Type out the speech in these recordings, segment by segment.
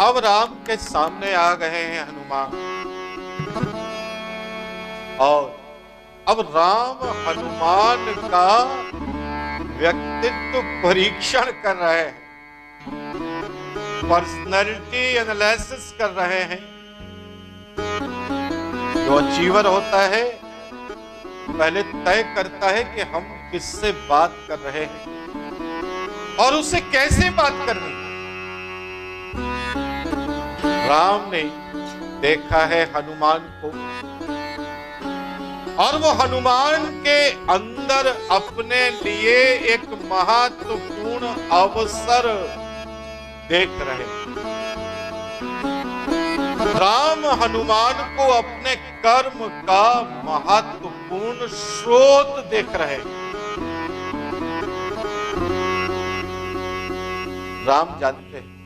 अब राम के सामने आ गए हैं हनुमान, और अब राम हनुमान का व्यक्तित्व परीक्षण कर रहे हैं, पर्सनैलिटी एनालिसिस कर रहे हैं। जो अचीवर होता है पहले तय करता है कि हम किससे बात कर रहे हैं और उससे कैसे बात करनी है। राम ने देखा है हनुमान को, और वो हनुमान के अंदर अपने लिए एक महत्वपूर्ण अवसर देख रहे हैं। राम हनुमान को अपने कर्म का महत्वपूर्ण स्रोत देख रहे हैं। राम जानते हैं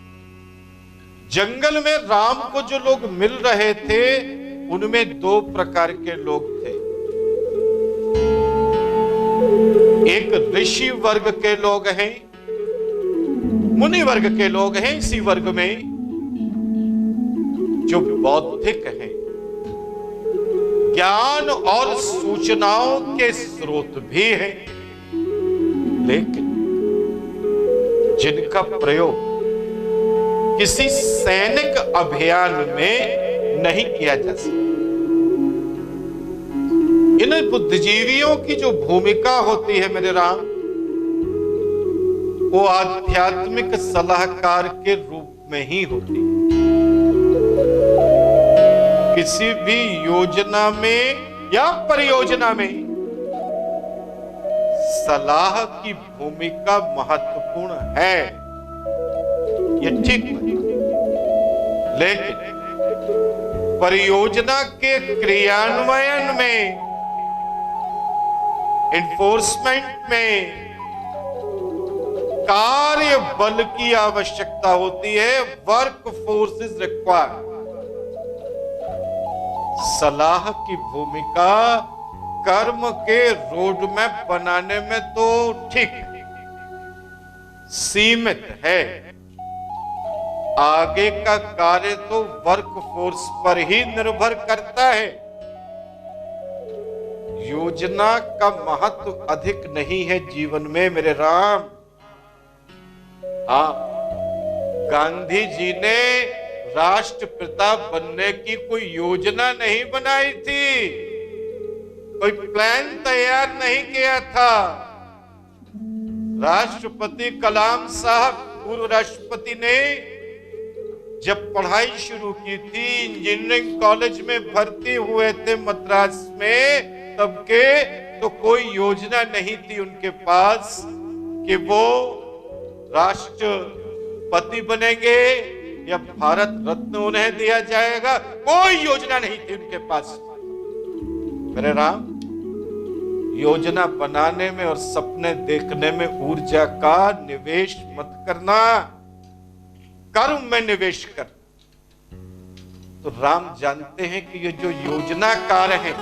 जंगल में राम को जो लोग मिल रहे थे उनमें दो प्रकार के लोग थे। एक ऋषि वर्ग के लोग हैं, मुनि वर्ग के लोग हैं इसी वर्ग में, जो बौद्धिक हैं, ज्ञान और सूचनाओं के स्रोत भी हैं, लेकिन जिनका प्रयोग किसी सैनिक अभियान में नहीं किया जा सकता। इन बुद्धिजीवियों की जो भूमिका होती है मेरे राम, वो आध्यात्मिक सलाहकार के रूप में ही होती है। किसी भी योजना में या परियोजना में सलाह की भूमिका महत्वपूर्ण है, ये ठीक है, लेकिन परियोजना के क्रियान्वयन में, इन्फोर्समेंट में कार्य बल की आवश्यकता होती है। Work force is required. सलाह की भूमिका कर्म के रोड मैप बनाने में तो ठीक सीमित है, आगे का कार्य तो वर्क फोर्स पर ही निर्भर करता है। योजना का महत्व अधिक नहीं है जीवन में मेरे राम। हाँ, गांधी जी ने राष्ट्रपिता बनने की कोई योजना नहीं बनाई थी, कोई प्लान तैयार नहीं किया था। राष्ट्रपति कलाम साहब, पूर्व राष्ट्रपति ने जब पढ़ाई शुरू की थी, इंजीनियरिंग कॉलेज में भर्ती हुए थे मद्रास में, तब के तो कोई योजना नहीं थी उनके पास कि वो राष्ट्रपति बनेंगे या भारत रत्न उन्हें दिया जाएगा। कोई योजना नहीं थी उनके पास। मेरे राम, योजना बनाने में और सपने देखने में ऊर्जा का निवेश मत करना, कर्म में निवेश कर। तो राम जानते हैं कि ये जो योजनाकार है,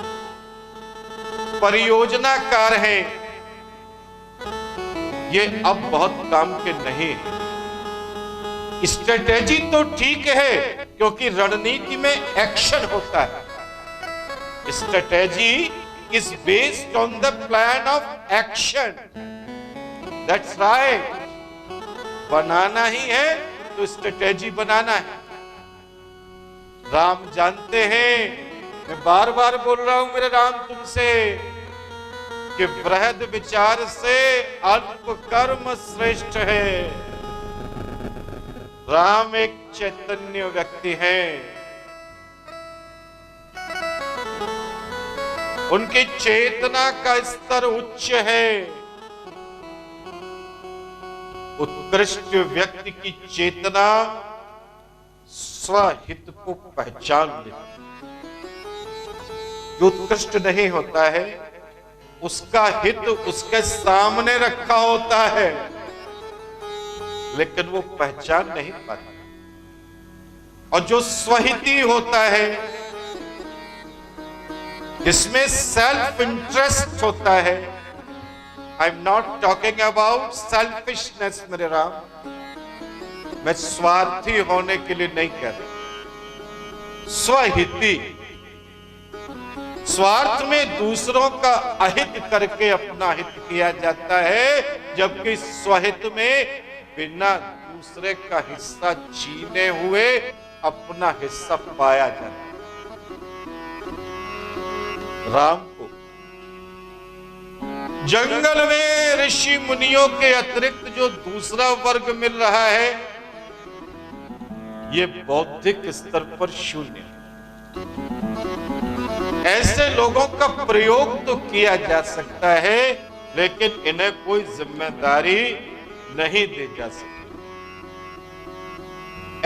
परियोजनाकार है, ये अब बहुत काम के नहीं है। स्ट्रेटेजी तो ठीक है क्योंकि रणनीति में एक्शन होता है। Strategy is based on the plan of action. That's right. बनाना ही है तो स्ट्रेटेजी बनाना है। राम जानते हैं, मैं बार बार बोल रहा हूं मेरे राम तुमसे, कि बृहद विचार से अल्प कर्म श्रेष्ठ है। राम एक चैतन्य व्यक्ति हैं, उनकी चेतना का स्तर उच्च है। उत्कृष्ट व्यक्ति की चेतना स्वहित को पहचान लेती। जो उत्कृष्ट नहीं होता है उसका हित उसके सामने रखा होता है, लेकिन वो पहचान नहीं पाता। और जो स्वहिती होता है, जिसमें सेल्फ इंटरेस्ट होता है, I am not talking about selfishness मेरे राम, मैं स्वार्थी होने के लिए नहीं कह रहा, स्वहिती। स्वार्थ में दूसरों का अहित करके अपना हित किया जाता है, जबकि स्वहित में बिना दूसरे का हिस्सा छीने हुए अपना हिस्सा पाया जाता है। राम को जंगल में ऋषि मुनियों के अतिरिक्त जो दूसरा वर्ग मिल रहा है, ये बौद्धिक स्तर पर शून्य। ऐसे लोगों का प्रयोग तो किया जा सकता है, लेकिन इन्हें कोई जिम्मेदारी नहीं दी जा सकती।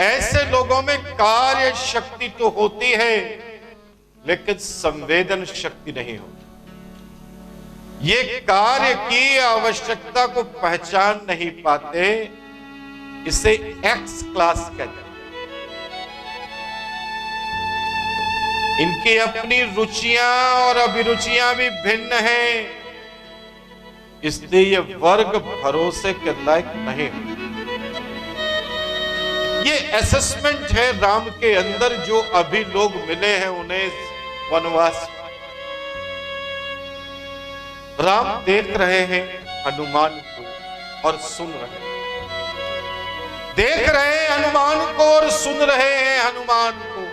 ऐसे लोगों में कार्य शक्ति तो होती है, लेकिन संवेदन शक्ति नहीं होती। ये कार्य की आवश्यकता को पहचान नहीं पाते, इसे एक्स क्लास कहते हैं। इनकी अपनी रुचियां और अभिरुचियां भी भिन्न हैं, इसलिए ये वर्ग भरोसे के लायक नहीं। ये असेसमेंट है राम के अंदर, जो अभी लोग मिले हैं उन्हें वनवास। राम देख रहे हैं हनुमान को और सुन रहे हैं, देख रहे हैं हनुमान को और सुन रहे हैं हनुमान को।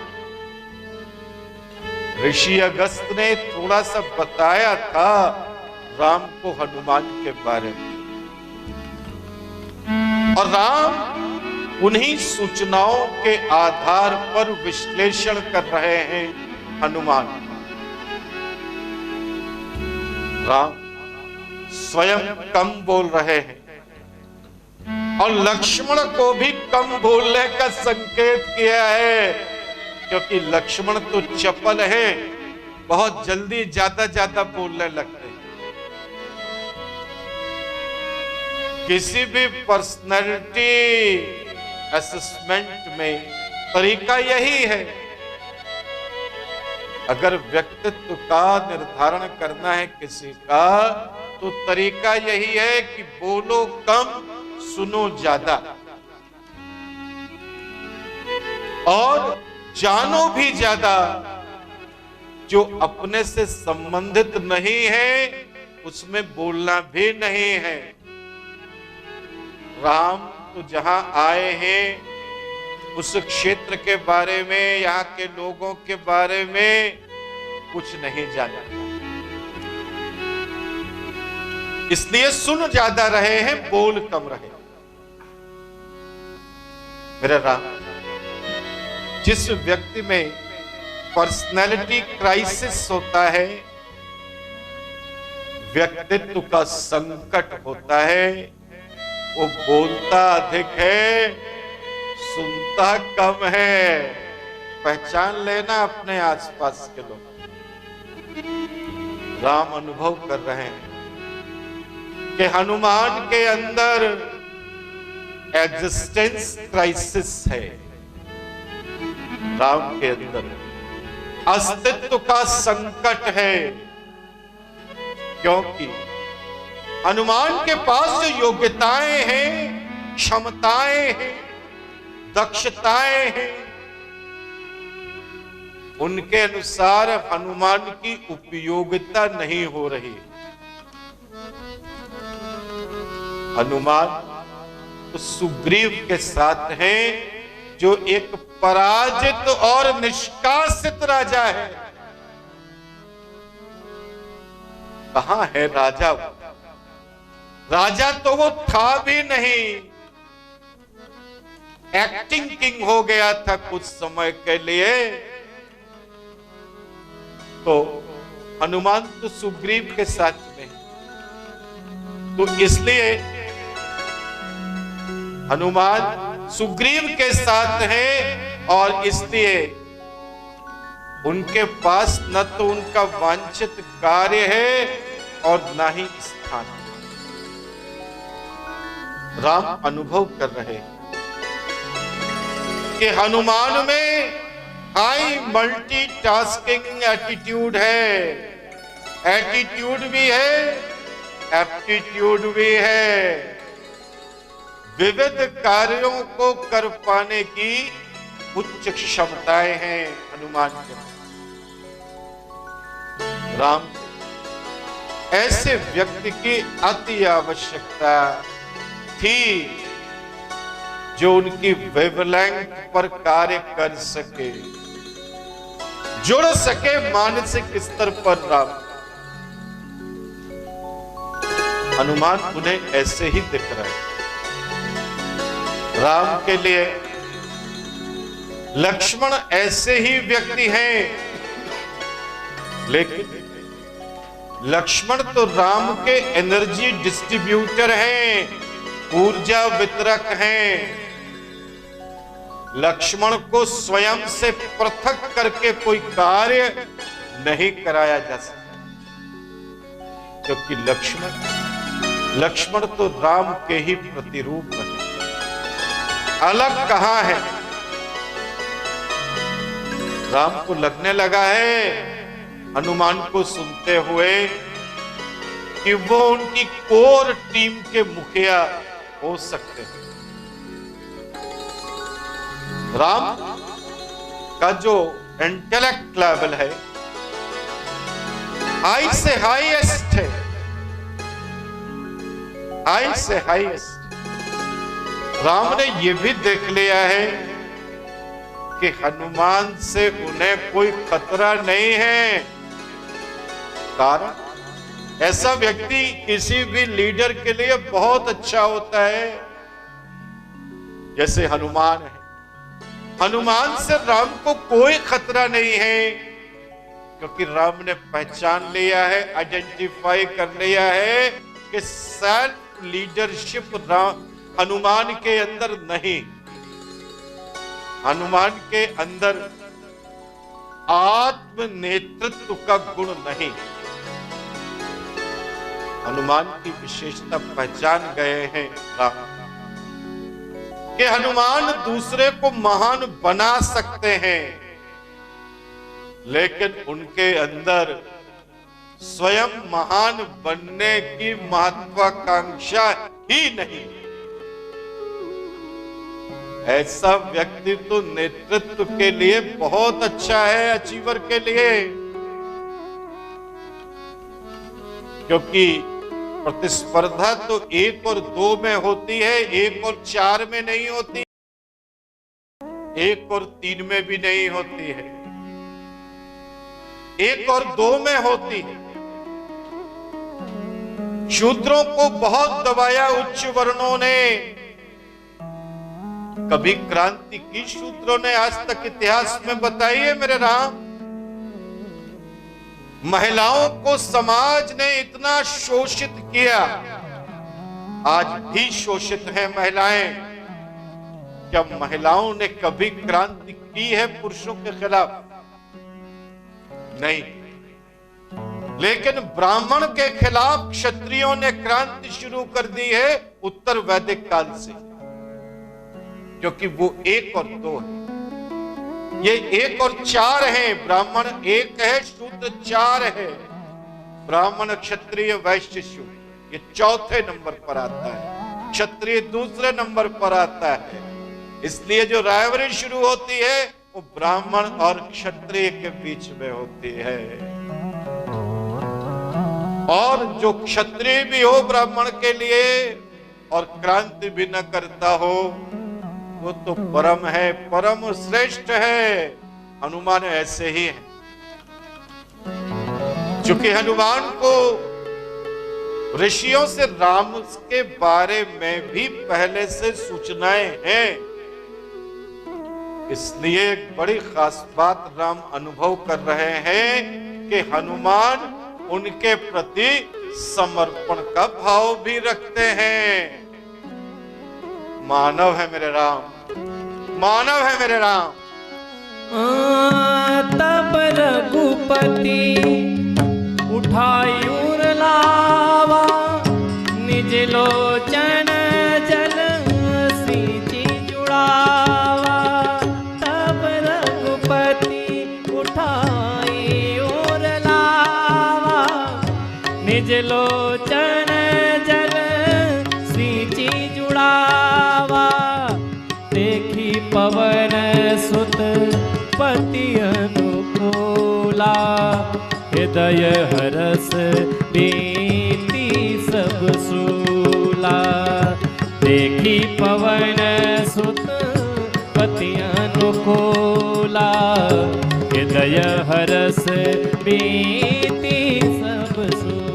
ऋषि अगस्त ने थोड़ा सा बताया था राम को हनुमान के बारे में, और राम उन्हीं सूचनाओं के आधार पर विश्लेषण कर रहे हैं हनुमान। राम स्वयं कम बोल रहे हैं और लक्ष्मण को भी कम बोलने का संकेत किया है, क्योंकि लक्ष्मण तो चपल है, बहुत जल्दी ज्यादा बोलने लगते हैं। किसी भी पर्सनैलिटी असेसमेंट में तरीका यही है। अगर व्यक्तित्व का निर्धारण करना है किसी का, तो तरीका यही है कि बोलो कम, सुनो ज्यादा, और जानो भी ज्यादा। जो अपने से संबंधित नहीं है उसमें बोलना भी नहीं है। राम तो जहां आए हैं उस क्षेत्र के बारे में, यहाँ के लोगों के बारे में कुछ नहीं जाना, इसलिए सुन ज्यादा रहे हैं, बोल कम रहे। मेरा राम, जिस व्यक्ति में पर्सनैलिटी क्राइसिस होता है, व्यक्तित्व का संकट होता है, वो बोलता अधिक है, सुनता कम है। पहचान लेना अपने आसपास के लोग। राम अनुभव कर रहे हैं कि हनुमान के अंदर एग्जिस्टेंस क्राइसिस है। राम के अंदर अस्तित्व का संकट है, क्योंकि हनुमान के पास जो योग्यताएं हैं, क्षमताएं हैं, दक्षताएं हैं, उनके अनुसार हनुमान की उपयोगिता नहीं हो रही। हनुमान तो सुग्रीव के साथ हैं, जो एक पराजित और निष्कासित राजा है। कहां है राजा? राजा तो वो था भी नहीं, एक्टिंग किंग हो गया था कुछ समय के लिए। तो हनुमान तो सुग्रीव के साथ में, तो इसलिए हनुमान सुग्रीव के साथ है, और इसलिए उनके पास न तो उनका वांछित कार्य है और न ही स्थान। राम अनुभव कर रहे हैं कि हनुमान में हाई मल्टीटास्किंग एटीट्यूड है। एटीट्यूड भी है, एप्टीट्यूड भी है। विविध कार्यों को कर पाने की उच्च क्षमताएं हैं हनुमान के। राम ऐसे व्यक्ति की अति आवश्यकता थी जो उनकी वेवलेंथ पर कार्य कर सके, जुड़ सके मानसिक स्तर पर। राम हनुमान उन्हें ऐसे ही दिख रहे हैं। राम के लिए लक्ष्मण ऐसे ही व्यक्ति हैं, लेकिन लक्ष्मण तो राम के एनर्जी डिस्ट्रीब्यूटर हैं, ऊर्जा वितरक हैं। लक्ष्मण को स्वयं से पृथक करके कोई कार्य नहीं कराया जा सकता, क्योंकि लक्ष्मण तो राम के ही प्रतिरूप है। अलग कहां है? राम को लगने लगा है हनुमान को सुनते हुए कि वो उनकी कोर टीम के मुखिया हो सकते हैं। राम का जो इंटेलेक्ट लेवल है हाई से हाईएस्ट है, हाई से हाईएस्ट। राम ने यह भी देख लिया है कि हनुमान से उन्हें कोई खतरा नहीं है। कारण ऐसा व्यक्ति किसी भी लीडर के लिए बहुत अच्छा होता है, जैसे हनुमान है। हनुमान से राम को कोई खतरा नहीं है, क्योंकि राम ने पहचान लिया है, आइडेंटिफाई कर लिया है कि सेल्फ लीडरशिप हनुमान के अंदर नहीं, हनुमान के अंदर आत्म नेतृत्व का गुण नहीं। हनुमान की विशेषता पहचान गए हैं राम कि हनुमान दूसरे को महान बना सकते हैं, लेकिन उनके अंदर स्वयं महान बनने की महत्वाकांक्षा ही नहीं। ऐसा व्यक्ति तो नेतृत्व के लिए बहुत अच्छा है, अचीवर के लिए, क्योंकि प्रतिस्पर्धा तो 1 और 2 में होती है, 1 और 4 में नहीं होती, 1 और 3 में भी नहीं होती है, 1 और 2 में होती है। शूद्रों को बहुत दबाया उच्च वर्णों ने, कभी क्रांति की शूद्रों ने आज तक इतिहास में बताई है मेरे राम? महिलाओं को समाज ने इतना शोषित किया, आज भी शोषित हैं महिलाएं। क्या महिलाओं ने कभी क्रांति की है पुरुषों के खिलाफ? नहीं। लेकिन ब्राह्मण के खिलाफ क्षत्रियों ने क्रांति शुरू कर दी है उत्तर वैदिक काल से, क्योंकि वो 1 और 2 है, ये 1 और 4 है। ब्राह्मण 1 है, शूद्र 4 है। ब्राह्मण, क्षत्रिय, वैश्य, शूद्र, ये 4थे नंबर पर आता है, क्षत्रिय दूसरे नंबर पर आता है। इसलिए जो रायवरी शुरू होती है वो ब्राह्मण और क्षत्रिय के बीच में होती है, और जो क्षत्रिय भी हो ब्राह्मण के लिए और क्रांति भी न करता हो, वो तो परम है, परम श्रेष्ठ है। हनुमान ऐसे ही है। चूंकि हनुमान को ऋषियों से राम के बारे में भी पहले से सूचनाएं हैं, इसलिए एक बड़ी खास बात राम अनुभव कर रहे हैं कि हनुमान उनके प्रति समर्पण का भाव भी रखते हैं। मानव है मेरे राम, मानव है मेरे राम। तब रघुपति उठाई उर लावा, निज लोचन जल सींची जुड़ावा। तब रघुपति उठाई उर लावा, निज लोचन जल सींची जुड़ावा। पवन सुत पति अनुकूला, हृदय हरस बीती सब सूला। देखी पवन सुत पति अनुकूला, हृदय हरस बीती सब सूला।